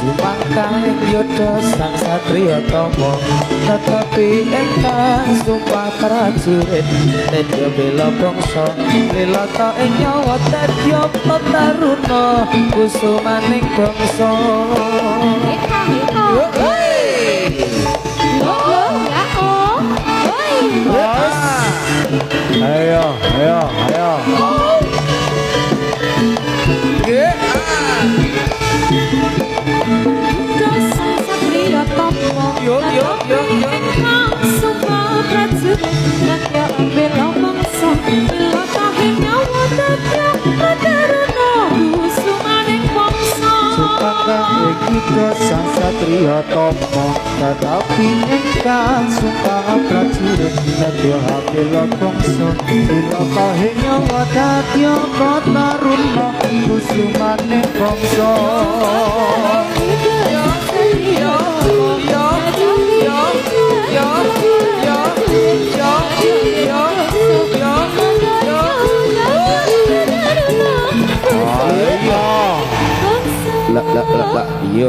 Sumangkang yudha sang satria tama tetapi engkang sumpah prajurit nedya bela bangsa lilata ing nyawa dadya taruna kusumaning bangsa. Ayo, ayo, ayo. Yo, yo, yo, yo. Kita sang satria tama tetapi engkang sumpah prajurit nedya bela bangsa bila kahe nyawa dadya kataruna kusumaning bangsa. Lah, iya.